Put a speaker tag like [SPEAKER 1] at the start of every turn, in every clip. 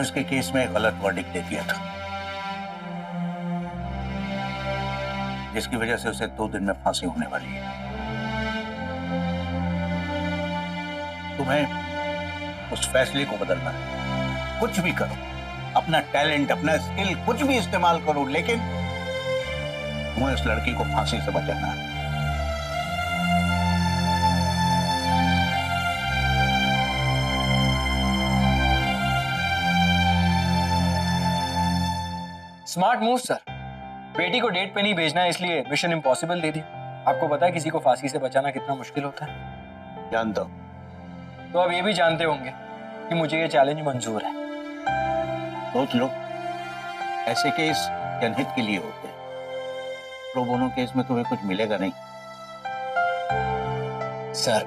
[SPEAKER 1] उसके केस में गलत वर्डिक्ट दे दिया था, जिसकी वजह से उसे 2 दिन में फांसी होने वाली है। तुम्हें उस फैसले को बदलना है। कुछ भी करो, अपना टैलेंट, अपना स्किल, कुछ भी इस्तेमाल करो, लेकिन तुम्हें उस लड़की को फांसी से बचाना है।
[SPEAKER 2] Smart move sir. बेटी को डेट पे नहीं भेजना है, इसलिए मिशन इम्पॉसिबल दे दिया। आपको पता है किसी को फांसी से बचाना कितना मुश्किल होता है।
[SPEAKER 1] जानता हूं।
[SPEAKER 2] तो अब ये भी जानते होंगे कि मुझे ये चैलेंज मंजूर है।
[SPEAKER 1] सोच लो, ऐसे केस जनहित के लिए होते हैं। प्रो बोनो केस में तुम्हें कुछ मिलेगा नहीं।
[SPEAKER 2] सर,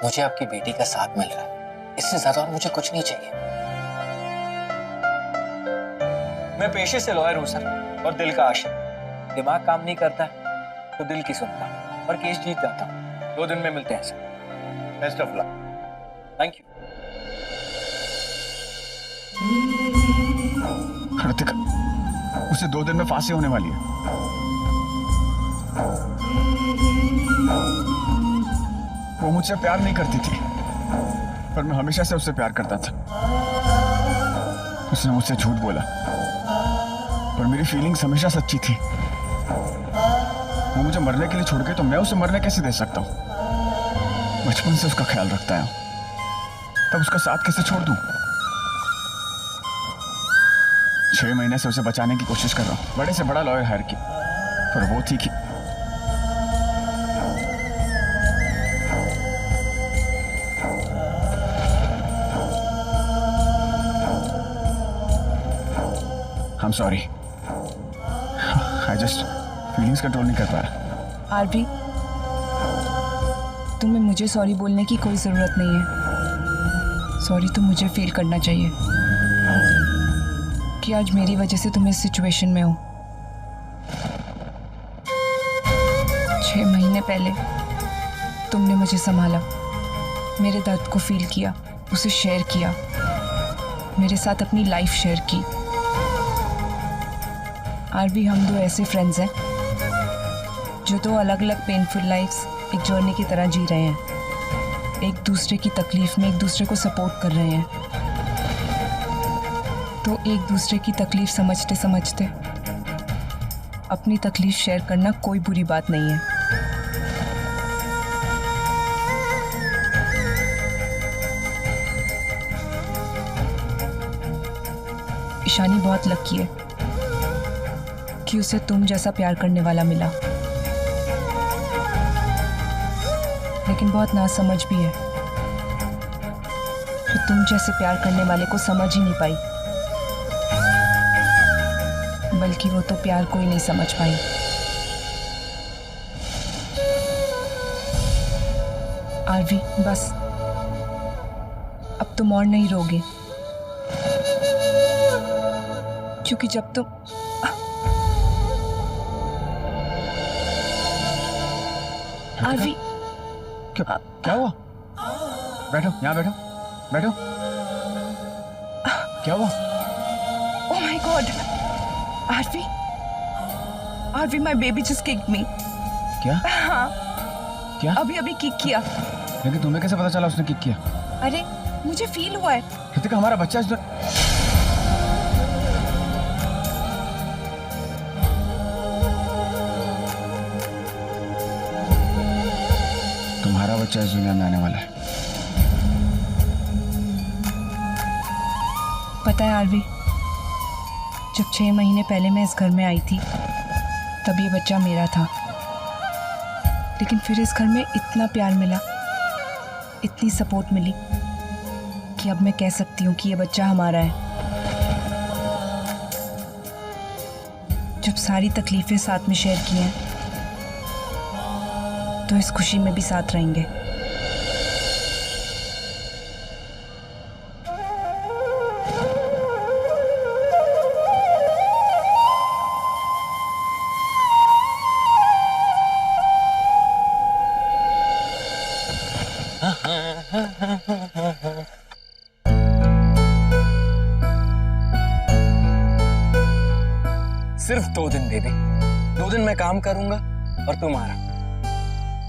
[SPEAKER 2] मुझे आपकी बेटी का साथ मिल रहा है, इससे ज्यादा और मुझे कुछ नहीं चाहिए। मैं पेशे से लॉयर हूं सर, और दिल का आशिक। दिमाग काम नहीं करता है तो दिल की सुनता हूं, और केस जीत जाता हूं। 2 दिन में मिलते हैं sir.
[SPEAKER 1] Best of luck.
[SPEAKER 2] Thank you.
[SPEAKER 3] Ritika, उसे 2 दिन में फांसी होने वाली है। वो मुझसे प्यार नहीं करती थी, पर मैं हमेशा से उससे प्यार करता था। उसने मुझसे झूठ बोला, पर मेरी फीलिंग्स हमेशा सच्ची थी। वो मुझे मरने के लिए छोड़ गई, तो मैं उसे मरने कैसे दे सकता हूँ? बचपन से उसका ख्याल रखता है, तब उसका साथ कैसे छोड़ दूं? 6 महीने से उसे बचाने की कोशिश कर रहा हूँ, बड़े से बड़ा लॉयर हायर किया, पर वो थी कि I'm sorry. I just feelings control नहीं कर पा रहा।
[SPEAKER 4] आरवी, तुम्हें मुझे सॉरी बोलने की कोई ज़रूरत नहीं है। सॉरी तो मुझे फील करना चाहिए कि आज मेरी वजह से तुम इस सिचुएशन में हो। 6 महीने पहले तुमने मुझे संभाला, मेरे दर्द को फील किया, उसे शेयर किया, मेरे साथ अपनी लाइफ शेयर की। आरवी, हम 2 ऐसे फ्रेंड्स हैं जो 2 अलग अलग पेनफुल लाइफ्स एक जर्नी की तरह जी रहे हैं। एक दूसरे की तकलीफ में एक दूसरे को सपोर्ट कर रहे हैं। तो एक दूसरे की तकलीफ समझते समझते अपनी तकलीफ शेयर करना कोई बुरी बात नहीं है। ईशानी बहुत लकी है कि उसे तुम जैसा प्यार करने वाला मिला, लेकिन बहुत नासमझ भी है कि तुम जैसे प्यार करने वाले को समझ ही नहीं पाई, बल्कि वो तो प्यार को ही नहीं समझ पाई। आरवी, बस अब तुम और नहीं रोगे, क्योंकि जब तुम आरवी,
[SPEAKER 3] क्या हुआ? बैठो, यहाँ बैठो, बैठो। क्या हुआ?
[SPEAKER 4] Oh my god, Aarvi, Aarvi, my baby just kicked me.
[SPEAKER 3] क्या?
[SPEAKER 4] हाँ,
[SPEAKER 3] क्या?
[SPEAKER 4] अभी अभी किक किया।
[SPEAKER 3] लेकिन तुम्हें कैसे पता चला उसने किक किया?
[SPEAKER 4] अरे मुझे फील हुआ है।
[SPEAKER 3] ऋतिका, हमारा बच्चा इस तुम्हारा बच्चा इस दुनिया में आने वाला है।
[SPEAKER 4] पता है आरवी, जब 6 महीने पहले मैं इस घर में आई थी तब ये बच्चा मेरा था, लेकिन फिर इस घर में इतना प्यार मिला, इतनी सपोर्ट मिली कि अब मैं कह सकती हूँ कि ये बच्चा हमारा है। जब सारी तकलीफें साथ में शेयर की हैं तो इस खुशी में भी साथ रहेंगे।
[SPEAKER 2] 2 दिन बेबी, 2 दिन मैं काम करूंगा और तुम्हारा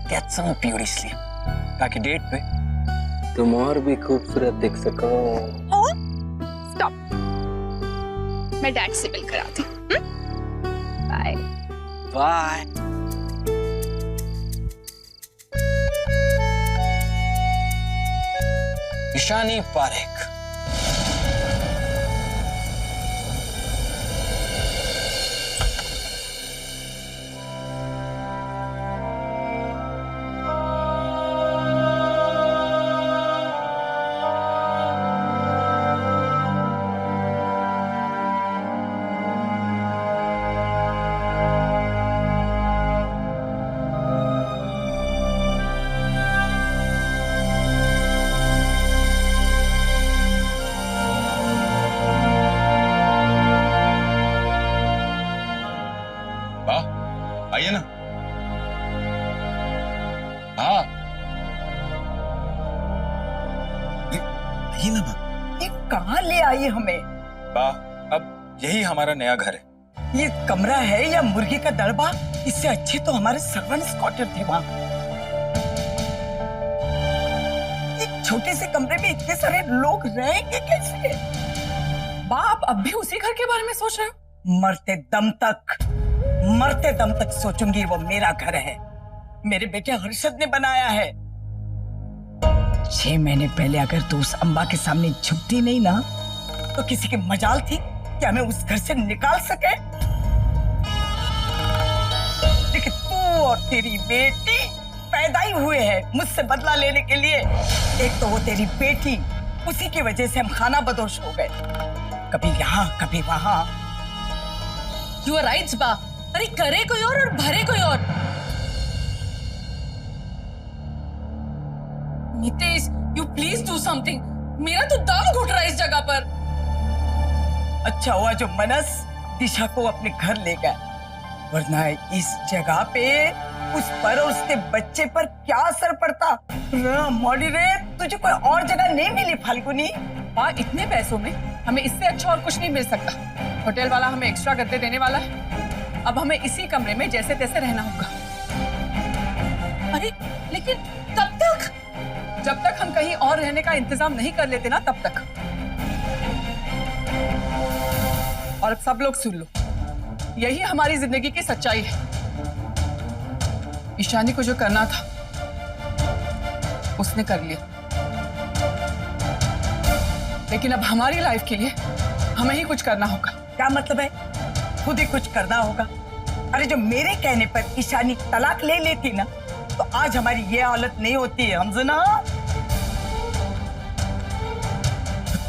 [SPEAKER 2] गेट सम प्योर स्लीप, ताकि डेट पे तुम और भी खूबसूरत दिख सको।
[SPEAKER 4] स्टॉप, मैं डैड से मिल कर आती हूँ। Bye
[SPEAKER 2] bye. ईशानी पारेख।
[SPEAKER 3] आइए ना। हाँ
[SPEAKER 5] ये ना बा, ये कहाँ ले आई हमें?
[SPEAKER 2] अब यही हमारा नया घर है।
[SPEAKER 5] ये कमरा है या मुर्गी का दड़बा? इससे अच्छे तो हमारे सर्वेंट्स क्वार्टर थे वहाँ। एक छोटे से कमरे में इतने सारे लोग रहेंगे कैसे?
[SPEAKER 6] बाप अब भी उसी घर के बारे में सोच रहे हो?
[SPEAKER 5] मरते दम तक सोचूंगी वो मेरा घर है, मेरे बेटे हर्षद ने बनाया है। 6 महीने पहले अगर तू उस अम्बा के सामने झुकती नहीं ना, तो किसी की मजाल थी कि हमें उस घर से निकाल सके। लेकिन तू और तेरी बेटी पैदा ही हुए हैं मुझसे बदला लेने के लिए। एक तो वो तेरी बेटी, उसी की वजह से हम खाना बदोश हो गए, कभी यहाँ कभी वहाँ।
[SPEAKER 6] यू आर राइट बा, अरे करे कोई और भरे कोई और। Nitesh, you please do something, मेरा तो दम घुट रहा है इस जगह पर।
[SPEAKER 5] अच्छा हुआ जो मनस दिशा को अपने घर ले गया, वरना इस जगह पे उस पर और उसके बच्चे पर क्या असर पड़ता। मॉडी रे, तुझे कोई और जगह नहीं मिली फाल्गुनी?
[SPEAKER 6] बा, इतने पैसों में हमें इससे अच्छा और कुछ नहीं मिल सकता। होटल वाला हमें एक्स्ट्रा गद्दे देने वाला है, अब हमें इसी कमरे में जैसे तैसे रहना होगा। अरे लेकिन कब तक? जब तक हम कहीं और रहने का इंतजाम नहीं कर लेते ना, तब तक। और अब सब लोग सुन लो, यही हमारी जिंदगी की सच्चाई है। ईशानी को जो करना था उसने कर लिया, लेकिन अब हमारी लाइफ के लिए हमें ही कुछ करना होगा।
[SPEAKER 5] क्या मतलब है? खुद ही कुछ करना होगा? अरे जो मेरे कहने पर ईशानी तलाक ले लेती ना, तो आज हमारी ये हालत नहीं होती है, हमजना।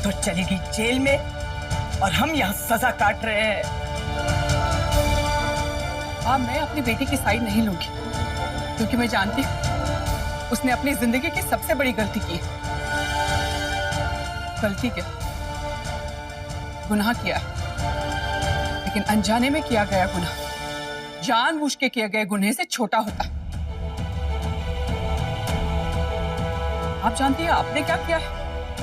[SPEAKER 5] तो चलेगी जेल में और हम यहाँ सजा काट रहे हैं।
[SPEAKER 6] अब मैं अपनी बेटी की साइड नहीं लूंगी, क्योंकि मैं जानती हूँ उसने अपनी जिंदगी की सबसे बड़ी गलती की है। गलती क्या, गुनाह किया है, लेकिन अनजाने में किया गया गुनाह जानबूझ के किए गए गुनाह से छोटा होता है। आप जानती हैं आपने क्या किया है?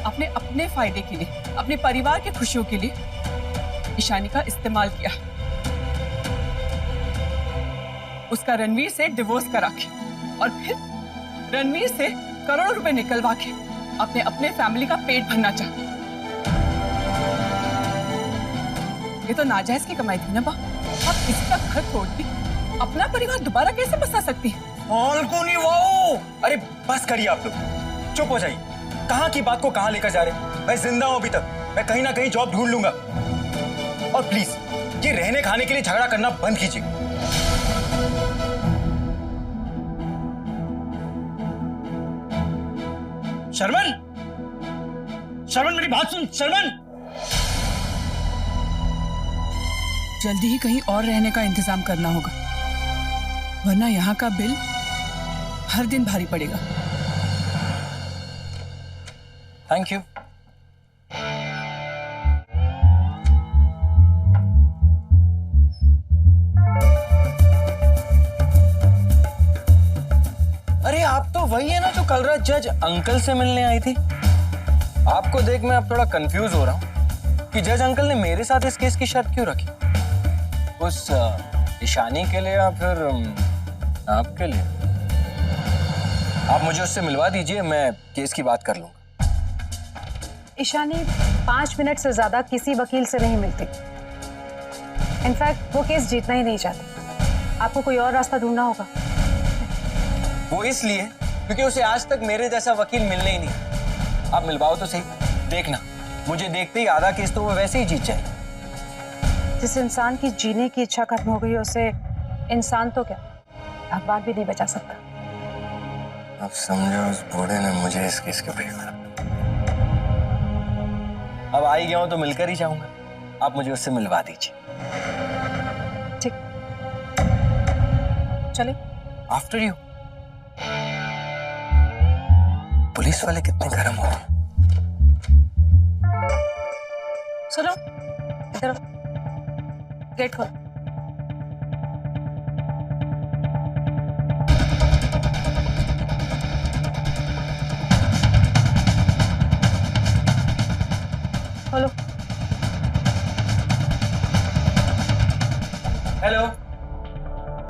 [SPEAKER 6] आपने अपने फायदे के लिए, अपने परिवार की खुशियों के लिए ईशानी का इस्तेमाल किया, उसका रणवीर से डिवोर्स करा के और फिर रणवीर से करोड़ों रुपए निकलवा के अपने अपने फैमिली का पेट भरना चाहा। ये तो नाजायज की कमाई थी ना बा। आप किसी का घर तोड़ के अपना परिवार दोबारा कैसे बसा सकती हैं?
[SPEAKER 5] फाल्गुनी वाओ!
[SPEAKER 2] अरे बस करिए आप लोग, चुप हो जाइए। कहाँ की बात को कहाँ लेकर जा रहे हैं? मैं जिंदा हूं अभी तक, मैं कहीं ना कहीं जॉब ढूंढ लूंगा। और प्लीज ये रहने खाने के लिए झगड़ा करना बंद कीजिए।
[SPEAKER 7] शर्मन, शर्मन मेरी बात सुन। शर्मन,
[SPEAKER 6] जल्दी ही कहीं और रहने का इंतजाम करना होगा, वरना यहाँ का बिल हर दिन भारी पड़ेगा।
[SPEAKER 2] Thank you. अरे आप तो वही है ना जो कल रात जज अंकल से मिलने आई थी। आपको देख मैं अब थोड़ा कंफ्यूज हो रहा हूँ कि जज अंकल ने मेरे साथ इस केस की शर्त क्यों रखी। उस ईशानी के लिए या फिर आपके लिए? आप मुझे उससे मिलवा दीजिए, मैं केस की बात कर लूंगा।
[SPEAKER 8] ईशानी 5 मिनट से ज्यादा किसी वकील से नहीं मिलती। इनफैक्ट वो केस जीतना ही नहीं चाहती। आपको कोई और रास्ता ढूंढना होगा।
[SPEAKER 2] वो इसलिए क्योंकि उसे आज तक मेरे जैसा वकील मिलने ही नहीं। आप मिलवाओ तो सही। देखना, मुझे देखते ही आधा केस तो वो वैसे ही जीत जाए।
[SPEAKER 8] जिस इंसान की जीने की इच्छा खत्म हो गई है, उसे इंसान तो क्या भगवान भी नहीं बचा सकता।
[SPEAKER 2] अब समझो उस बूढ़े ने मुझे इस केस के भेजा। अब आ ही गया हूं तो मिलकर ही जाऊंगा। आप मुझे उससे मिलवा दीजिए।
[SPEAKER 8] ठीक, चले।
[SPEAKER 2] After you. पुलिस वाले कितने गर्म हो।
[SPEAKER 8] सुनो, इधर आओ। गेट खोल। खोलो।
[SPEAKER 2] Hello,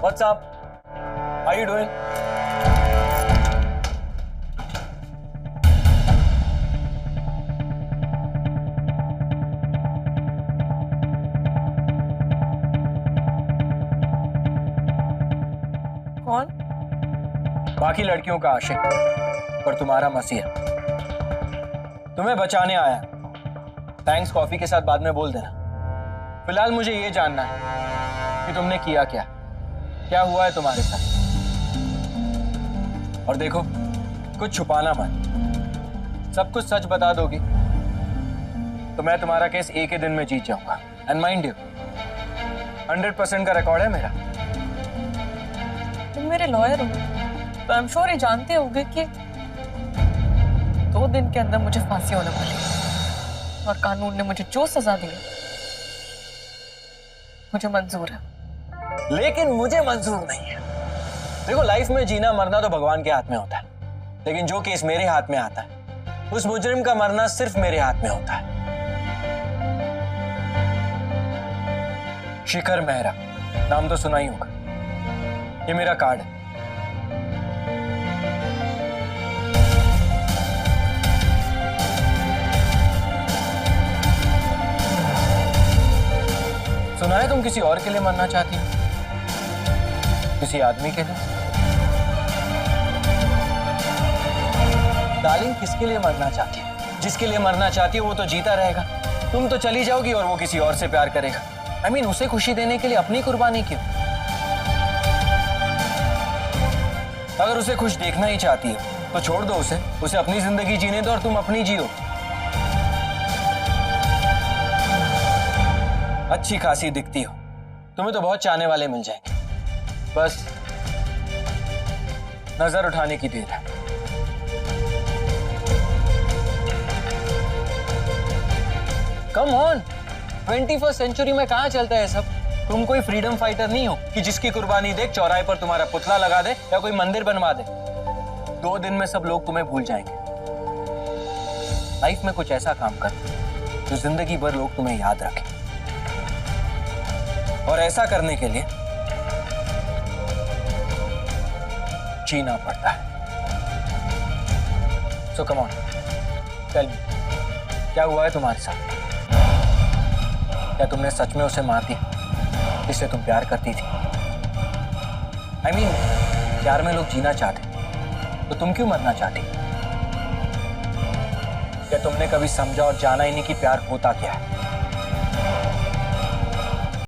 [SPEAKER 2] what's up? How are you doing?
[SPEAKER 8] कौन?
[SPEAKER 2] बाकी लड़कियों का आशिक, पर तुम्हारा मसीहा। तुम्हें बचाने आया। थैंक्स कॉफी के साथ बाद में बोल देना। फिलहाल मुझे ये जानना है कि तुमने किया क्या, क्या हुआ है तुम्हारे साथ। और देखो, कुछ छुपाना मत। सब कुछ सच बता दोगी तो मैं तुम्हारा केस एक ही दिन में जीत जाऊंगा। एंड माइंड यू, 100% का रिकॉर्ड है मेरा।
[SPEAKER 9] तुम मेरे लॉयर हो तो आई एम श्योर ये जानते होंगे कि 2 दिन के अंदर मुझे फांसी होने वाली है और कानून ने मुझे जो सजा दी है मुझे मंजूर है।
[SPEAKER 2] लेकिन मुझे मंजूर नहीं है। देखो, लाइफ में जीना मरना तो भगवान के हाथ में होता है, लेकिन जो केस मेरे हाथ में आता है उस मुजरिम का मरना सिर्फ मेरे हाथ में होता है। शिखर मेहरा, नाम तो सुना ही होगा। ये मेरा कार्ड है। सुना है तुम किसी और के लिए मरना चाहती हो, किसी आदमी के लिए। डार्लिंग, किसके लिए मरना चाहती हो? जिसके लिए मरना चाहती हो वो तो जीता रहेगा। तुम तो चली जाओगी और वो किसी और से प्यार करेगा। I mean, उसे खुशी देने के लिए अपनी कुर्बानी क्यों? अगर उसे खुश देखना ही चाहती हो तो छोड़ दो उसे अपनी जिंदगी जीने दो और तुम अपनी जियो। अच्छी खासी दिखती हो, तुम्हें तो बहुत चाहने वाले मिल जाएंगे। बस नजर उठाने की देर है। कम ऑन, 21st सेंचुरी में कहां चलता है सब? तुम कोई फ्रीडम फाइटर नहीं हो कि जिसकी कुर्बानी देख चौराहे पर तुम्हारा पुतला लगा दे या कोई मंदिर बनवा दे। 2 दिन में सब लोग तुम्हें भूल जाएंगे। लाइफ में कुछ ऐसा काम कर जो जिंदगी भर लोग तुम्हें याद रखें, और ऐसा करने के लिए जीना पड़ता है। सो कम ऑन, टेल मी, क्या हुआ है तुम्हारे साथ? क्या तुमने सच में उसे मार दिया जिससे तुम प्यार करती थी? I mean, प्यार में लोग जीना चाहते तो तुम क्यों मरना चाहती? क्या तुमने कभी समझा और जाना ही नहीं कि प्यार होता क्या है?